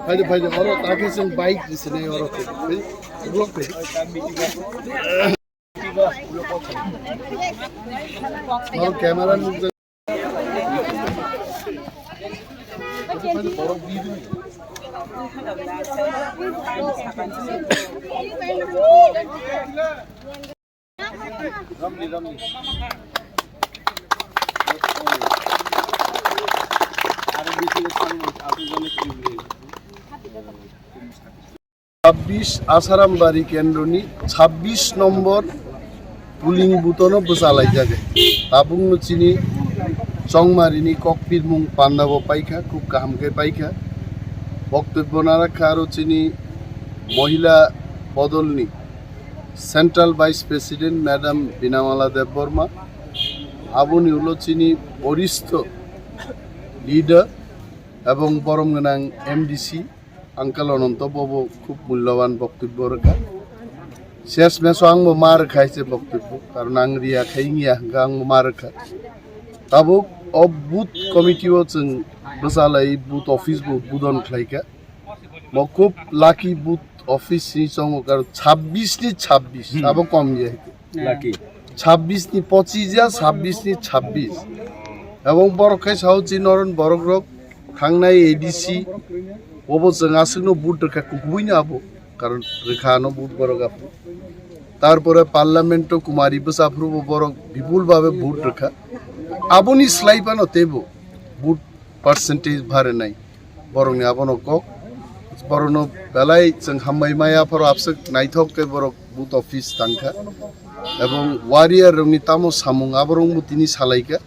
Pwede orang takin sing baik di sini orang blok deh. Orang kamera nih. Ramli. 26 Asharam bari kendroni 26 নম্বর pulling বুথনো বসালাই জাগে tabung no chini chongmarini kokpir mung pandabo paikha khub kahamke paikha boktobbo na rakha aro chini mohila bodolni central vice president madam Binamala Debbarma আবুনি হলো চিনি বরিষ্ঠ leader এবং বরমগানাং MDC uncle অনন্ত বাবু খুব মূল্যবান বক্তব্য রাখা শেষ মেসো আংবো মার খাইছে বক্তব্য কারণ আং রিয়া খাইঙ্গিয়া আংবো মার খা তাবো অব বুথ কমিটিও जों বসালাই বুথ অফিস বুদন খাইকা म খুব লাকি বুথ অফিস नि संगो कार 26 नि 26 अब कम जाए लाकी 26 नि 25 या 26 नि 26 এবং বরখাই সাউচি নরন বরগ্রক থাংনাই এডিসি ওবো जों আসিনো বুট রেখা কুকুইনা আবো কারণ রেখানো বুট বরগা তারপরে পার্লামেন্ট কুমারী বসাফরু বরক বিপুল ভাবে বুট রেখা আবনি স্লাইপানো তেবো বুট পার্সেন্টেজ ভারে নাই বরং আবনো কক বরনো বেলাই जों হামবাই মায়াফর আপসক নাইথক কে বরক বুথ অফিস তাংখা এবং ওয়ারিয়ার রংনি তামো সামুং আবরং তিনি সালাইকা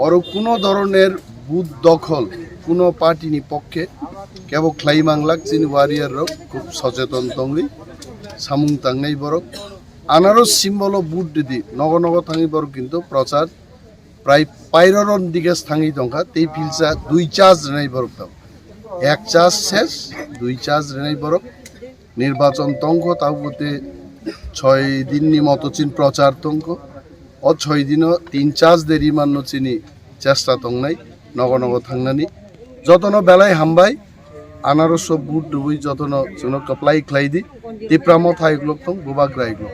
আর কোনো ধরনের বুথ দখল কোনো পার্টিনি পক্ষে কেবল ক্লাইমাংলাক চিনি ওয়ারিয়ার রক খুব সচেতন তংলি সামুং তাংনাই বরক আনারস সিম্বল বুথ দিদি নগ নগ থাঙি বরক কিন্তু প্রচার প্রায় 15 দিকে থাঙি দংখা তেই ফিলসা 2 চার্জ নাই বরক দাও 1 চার্জ শেষ 2 চার্জ নাই বরক নির্বাচন তংখ তাওতে 6 দিন নি মতো চিন প্রচার তংখ ও 6 দিন 3 চার্জ দেরি মান্য চিনি চেষ্টা তংনাই নগ নগ থাংনানি যতন বেলায় হামবাই আনারস বুট দুই যতন जोंनो कप्लाई ख्लाइदि तिप्रा मथा इग्लोक थं बुबाग्रा इग्लोक